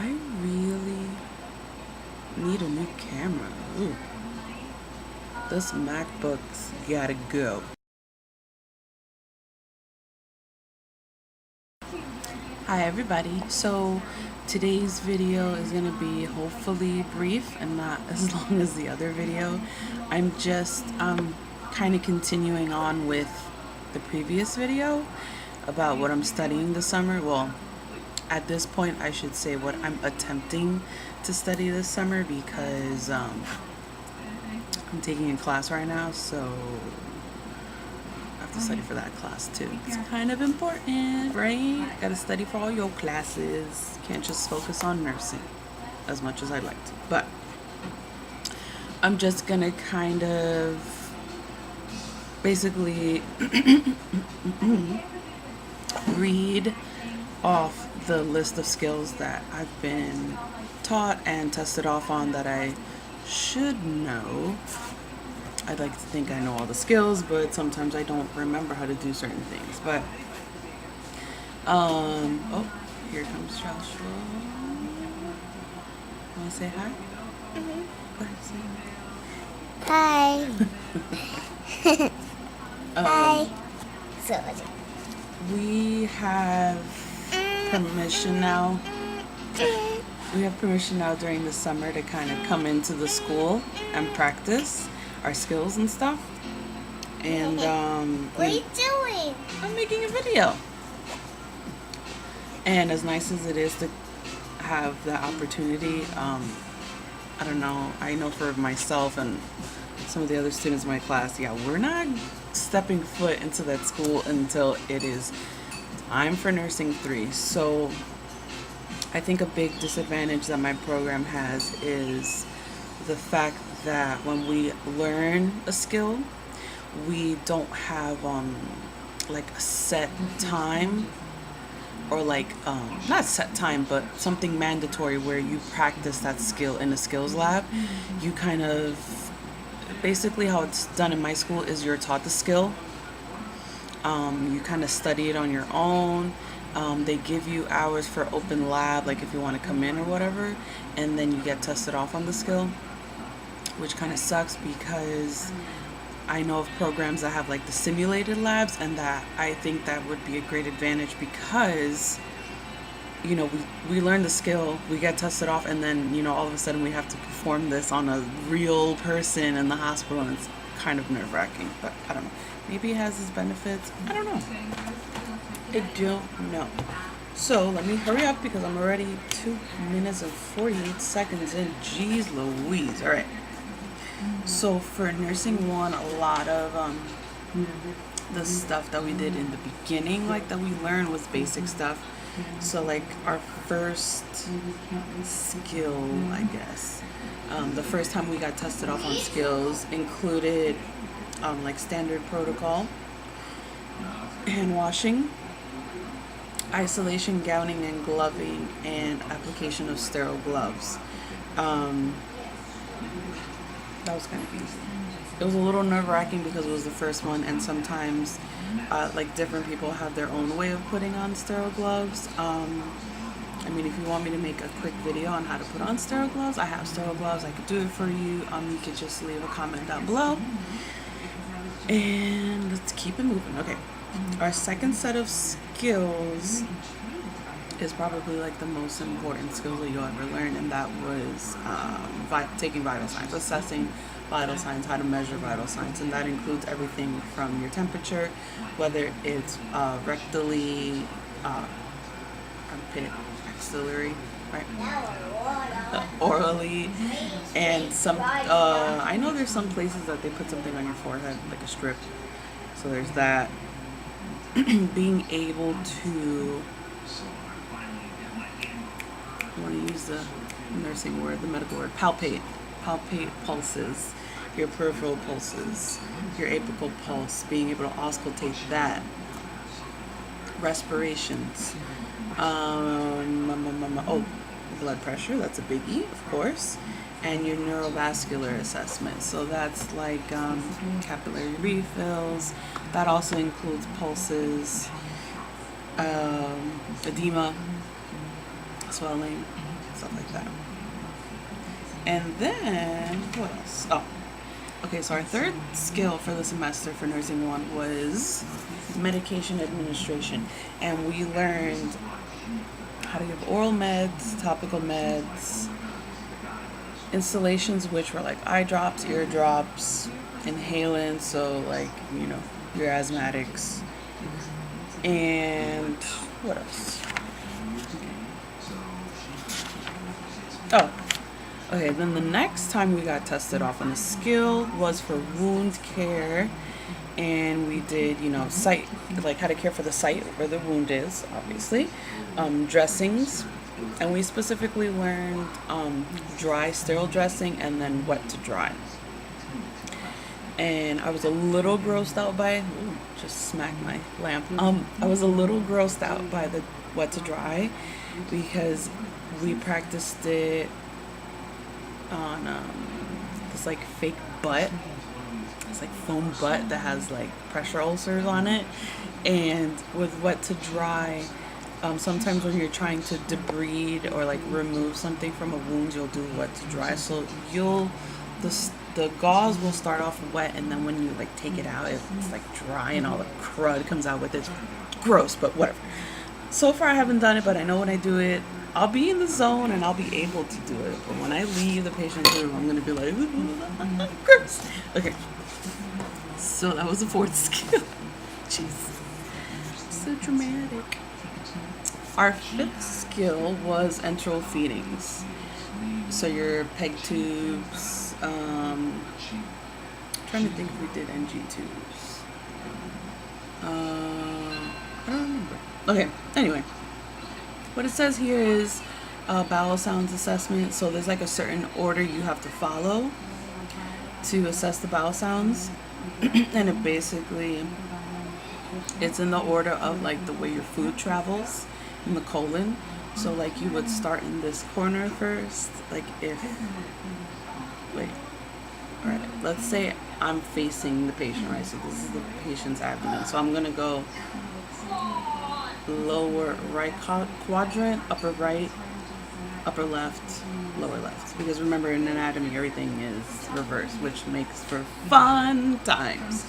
I really need a new camera. Ooh. This MacBook's gotta go. Hi everybody. So today's video is gonna be hopefully brief and not as long as the other video. I'm just kind of continuing on with the previous video about what I'm studying this summer. Well, at this point I should say what I'm attempting to study this summer because I'm taking a class right now, so I have to study for that class too. It's kind of important, right? Gotta study for all your classes. Can't just focus on nursing as much as I'd like to. But I'm just gonna kind of basically read off the list of skills that I've been taught and tested off on that I should know. I'd like to think I know all the skills, but sometimes I don't remember how to do certain things. But oh, here comes Joshua. Want to say hi? Mm-hmm. Go ahead, say Hi. Hi. So we have permission now. We have permission now during the summer to kind of come into the school and practice our skills and stuff. And what are you doing? I'm making a video. And as nice as it is to have the opportunity, I don't know, I know for myself and some of the other students in my class, yeah, we're not stepping foot into that school until it is time for nursing 3. So I think a big disadvantage that my program has is the fact that when we learn a skill, we don't have like a set time, or like not set time, but something mandatory where you practice that skill in a skills lab. You kind of, basically how it's done in my school is you're taught the skill. You kind of study it on your own. They give you hours for open lab, like if you want to come in or whatever, and then you get tested off on the skill, which kind of sucks because I know of programs that have like the simulated labs, and that I think that would be a great advantage because, you know, we learn the skill, we get tested off, and then, you know, all of a sudden we have to perform this on a real person in the hospital, and it's kind of nerve-wracking. But I don't know, maybe it has its benefits. I don't know. I don't know. So let me hurry up because I'm already 2 minutes and 48 seconds in. Jeez Louise. All right. So for nursing 1, a lot of the stuff that we did in the beginning, like that we learned, was basic stuff. So like our first skill, I guess, the first time we got tested off on skills included like standard protocol, hand washing, isolation, gowning and gloving, and application of sterile gloves. That was kind of easy. It was a little nerve-wracking because it was the first one, and sometimes like different people have their own way of putting on sterile gloves. I mean, if you want me to make a quick video on how to put on sterile gloves, I have sterile gloves. I could do it for you. You could just leave a comment down below. And let's keep it moving. Okay. Our second set of skills is probably like the most important skill that you'll ever learn, and that was taking vital signs, assessing vital signs, how to measure vital signs, and that includes everything from your temperature, whether it's rectally, armpit, axillary, right? Orally, and some. I know there's some places that they put something on your forehead, like a strip. So there's that. Being able to, I want to use the nursing word, the medical word, palpate pulses, your peripheral pulses, your apical pulse, being able to auscultate that, respirations, blood pressure, that's a biggie, of course, and your neurovascular assessment. So that's like capillary refills. That also includes pulses, edema, swelling, stuff like that. And then, what else? Oh, okay, so our third skill for the semester for Nursing 1 was medication administration. And we learned how to give oral meds, topical meds, Instillations, which were like eye drops, ear drops, Inhalants, so like, you know, your asthmatics. And what else? Oh, okay, then the next time we got tested off on a skill was for wound care. And we did, you know, site, like how to care for the site where the wound is, obviously. Dressings. And we specifically learned dry, sterile dressing, and then wet to dry. And I was a little grossed out by, just smacked my lamp. I was a little grossed out by the wet to dry because we practiced it on this like fake butt. It's like foam butt that has like pressure ulcers on it. And with wet to dry, sometimes when you're trying to debride or like remove something from a wound, you'll do wet to dry. So the gauze will start off wet, and then when you like take it out, it's like dry and all the crud comes out with it. It's gross, but whatever. So far I haven't done it, but I know when I do it, I'll be in the zone and I'll be able to do it. But when I leave the patient's room, I'm gonna be like, gross. Okay. So that was the fourth skill. Jeez. So dramatic. Our fifth skill was enteral feedings. So your peg tubes. Trying to think if we did NG tubes. I don't remember. Okay, anyway. What it says here is bowel sounds assessment. So there's like a certain order you have to follow to assess the bowel sounds. And it basically, it's in the order of like the way your food travels in the colon. So like you would start in this corner first, like if, wait, all right, let's say I'm facing the patient, right? So this is the patient's abdomen. So I'm gonna go lower right quadrant, upper right, upper left, lower left. Because remember, in anatomy, everything is reversed, which makes for fun times.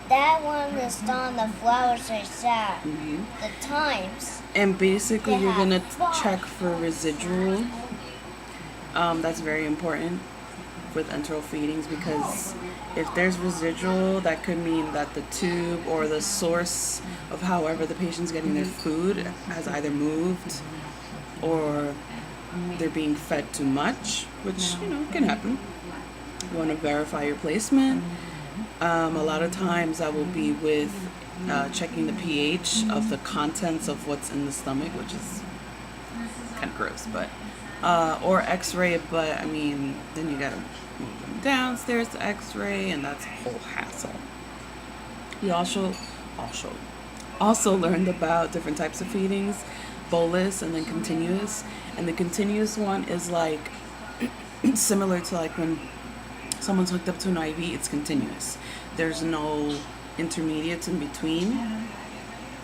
That one is on the flowers are sad. The times. And basically, They you're have gonna fun. check for residual. That's very important with enteral feedings, because if there's residual, that could mean that the tube or the source of however the patient's getting their food has either moved or they're being fed too much, which, you know, can happen. You want to verify your placement. A lot of times that will be with checking the pH of the contents of what's in the stomach, which is kind of gross, but or x-ray, but I mean, then you gotta move them downstairs to x-ray, and that's a whole hassle. We also learned about different types of feedings, bolus and then continuous. And the continuous one is like similar to like when someone's hooked up to an IV, it's continuous. There's no intermediates in between.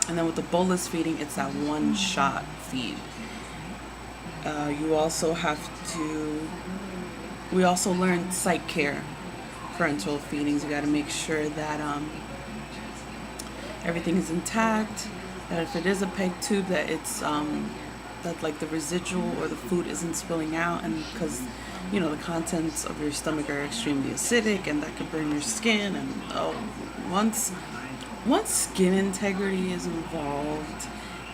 And then with the bolus feeding, it's that one shot feed. We also learned site care for enteral feedings. You got to make sure that everything is intact, that if it is a peg tube, that it's that like the residual or the food isn't spilling out, and because you know the contents of your stomach are extremely acidic, and that could burn your skin. And once skin integrity is involved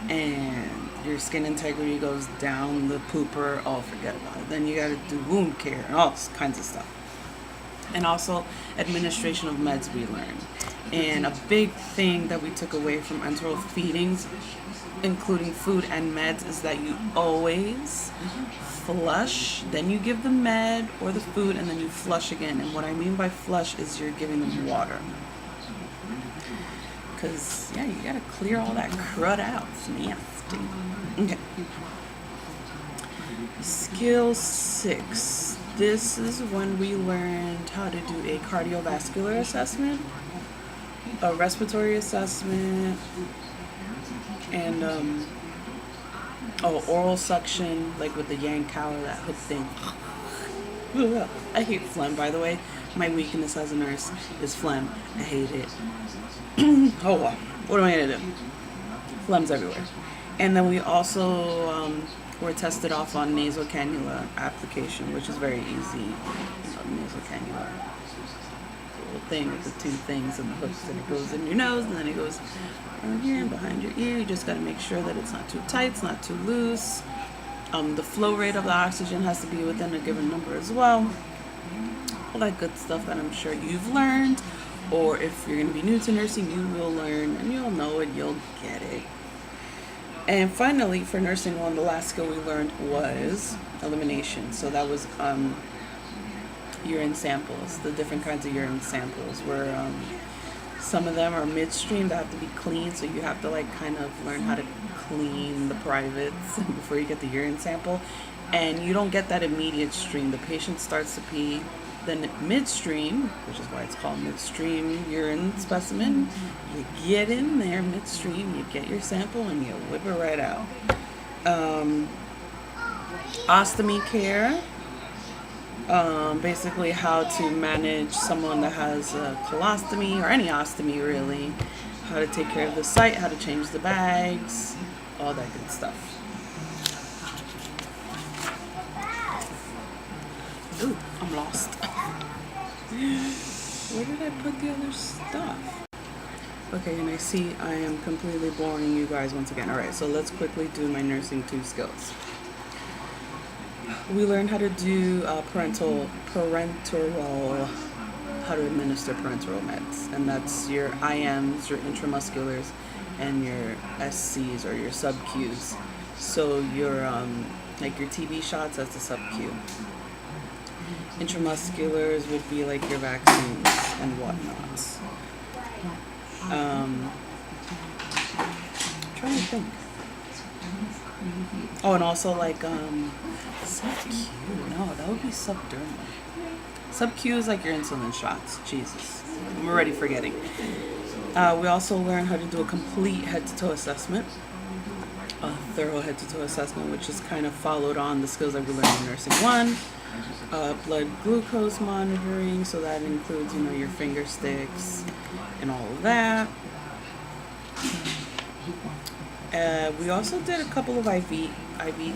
and your skin integrity goes down the pooper, forget about it. Then you got to do wound care and all kinds of stuff. And also administration of meds we learned. And a big thing that we took away from enteral feedings, including food and meds, is that you always flush, then you give the med or the food, and then you flush again. And what I mean by flush is you're giving them water. Because, yeah, you gotta clear all that crud out. It's nasty. Okay. Skill 6. This is when we learned how to do a cardiovascular assessment, a respiratory assessment, and Oh, oral suction, like with the yank cow, that hook thing. I hate phlegm, by the way. My weakness as a nurse is phlegm. I hate it. Oh well, what am I gonna do? Phlegm's everywhere. And then we also were tested off on nasal cannula application, which is very easy. Nasal cannula, it's a little thing with the two things and the hooks, and it goes in your nose, and then it goes around here and behind your ear. You just gotta make sure that it's not too tight, it's not too loose. The flow rate of the oxygen has to be within a given number as well. All that good stuff that I'm sure you've learned, or if you're going to be new to nursing, you will learn, and you'll know it, you'll get it. And finally, for nursing 1, the last skill we learned was elimination. So that was urine samples, the different kinds of urine samples, where some of them are midstream that have to be cleaned, so you have to like kind of learn how to clean the privates before you get the urine sample. And you don't get that immediate stream. The patient starts to pee, then midstream, which is why it's called midstream urine specimen, you get in there midstream, you get your sample, and you whip it right out. Ostomy care, basically how to manage someone that has a colostomy, or any ostomy really, how to take care of the site, how to change the bags, all that good stuff. Ooh, I'm lost. Where did I put the other stuff? Okay, and I see I am completely boring you guys once again. Alright, so let's quickly do my nursing 2 skills. We learned how to do parenteral, how to administer parenteral meds. And that's your IMs, your intramusculars, and your SCs, or your sub-Qs. So your, like your TB shots, that's the sub-Q. Intramusculars would be like your vaccines and whatnot. I'm trying to think. Oh, and also like sub-Q. No, that would be subdermal. Sub-Q is like your insulin shots. Jesus, I'm already forgetting. We also learned how to do a complete head-to-toe assessment, a thorough head-to-toe assessment, which is kind of followed on the skills that we learned in nursing 1. Blood glucose monitoring, so that includes, you know, your finger sticks and all of that. We also did a couple of IV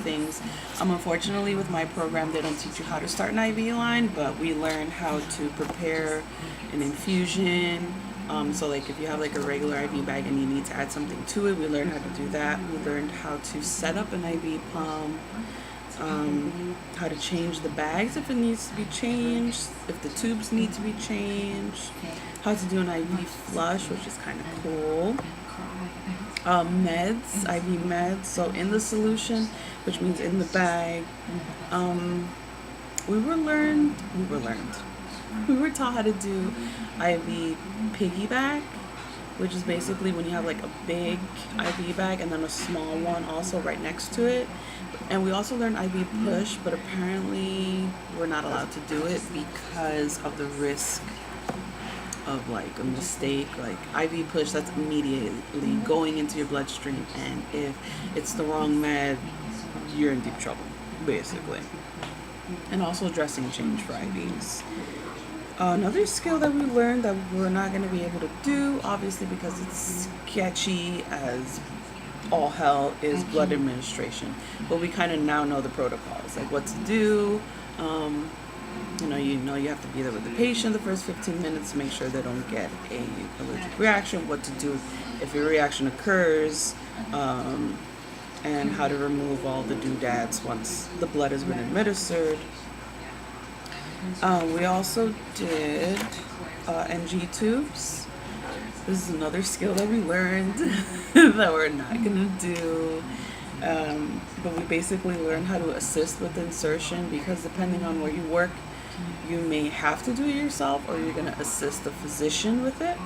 things. Unfortunately, with my program, they don't teach you how to start an IV line, but we learned how to prepare an infusion. So like if you have like a regular IV bag and you need to add something to it, we learned how to do that. We learned how to set up an IV pump. How to change the bags if it needs to be changed, if the tubes need to be changed, how to do an IV flush, which is kind of cool. Meds, IV meds, so in the solution, which means in the bag. We were taught how to do IV piggyback, which is basically when you have like a big IV bag and then a small one also right next to it. And we also learned IV push, but apparently we're not allowed to do it because of the risk of like a mistake. Like IV push, that's immediately going into your bloodstream, and if it's the wrong med, you're in deep trouble, basically. And also dressing change for IVs. Another skill that we learned that we're not going to be able to do, obviously because it's sketchy as all hell, is blood administration. But we kind of now know the protocols, like what to do. You know you have to be there with the patient the first 15 minutes to make sure they don't get a allergic reaction, what to do if a reaction occurs, and how to remove all the doodads once the blood has been administered. We also did NG tubes. This is another skill that we learned that we're not gonna do. But we basically learn how to assist with insertion, because depending on where you work, you may have to do it yourself or you're gonna assist the physician with it.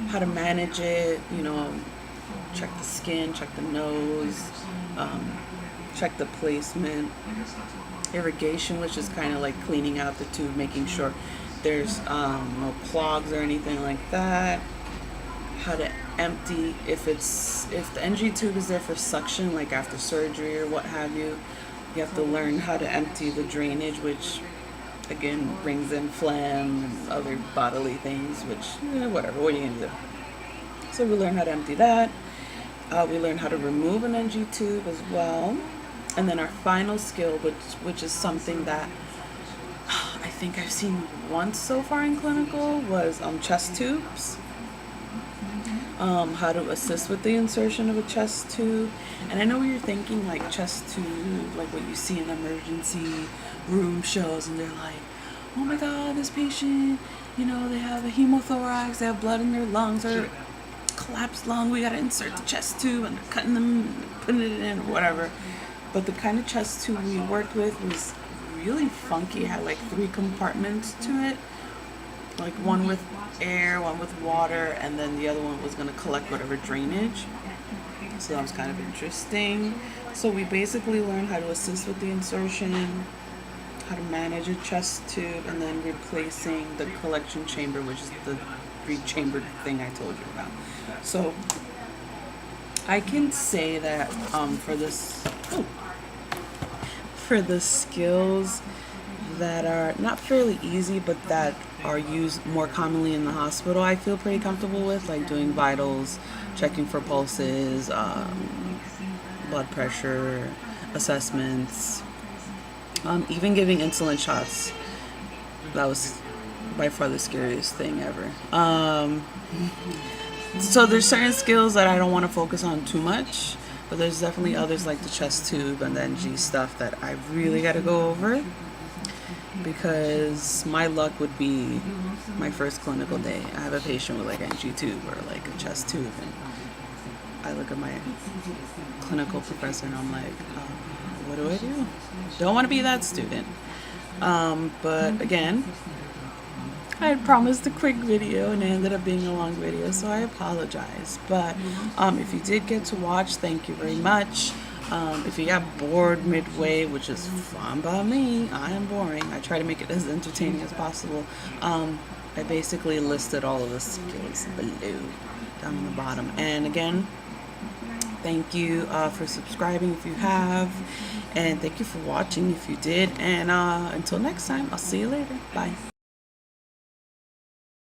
How to manage it, you know, check the skin, check the nose, check the placement. Irrigation, which is kind of like cleaning out the tube, making sure there's no clogs or anything like that. how to empty, if the NG tube is there for suction, like after surgery or what have you. You have to learn how to empty the drainage, which again brings in phlegm and other bodily things, which whatever, what are you gonna do? So we learn how to empty that. We learn how to remove an NG tube as well. And then our final skill, which is something that I think I've seen once so far in clinical, was chest tubes. How to assist with the insertion of a chest tube. And I know you're thinking like chest tube, like what you see in emergency room shows, and they're like, oh my god, this patient, they have a hemothorax, they have blood in their lungs, or collapsed lung, we gotta insert the chest tube, and they're cutting them, putting it in, or whatever. But the kind of chest tube we worked with was really funky. It had like 3 compartments to it, like one with air, one with water, and then the other one was going to collect whatever drainage. So that was kind of interesting. So we basically learned how to assist with the insertion, how to manage a chest tube, and then replacing the collection chamber, which is the 3-chambered thing I told you about. So I can say that for the skills that are not fairly easy, but that are used more commonly in the hospital, I feel pretty comfortable with, like doing vitals, checking for pulses, blood pressure, assessments, even giving insulin shots. That was by far the scariest thing ever. So there's certain skills that I don't want to focus on too much, but there's definitely others like the chest tube and the NG stuff that I really got to go over, because my luck would be my first clinical day, I have a patient with like an NG tube or like a chest tube, and I look at my clinical professor and I'm like, what do I do? Don't want to be that student. But again, I had promised a quick video and it ended up being a long video, so I apologize. But if you did get to watch, thank you very much. If you got bored midway, which is fine by me, I am boring. I try to make it as entertaining as possible. I basically listed all of the skills below, down on the bottom. And again, thank you for subscribing if you have, and thank you for watching if you did. And until next time, I'll see you later. Bye.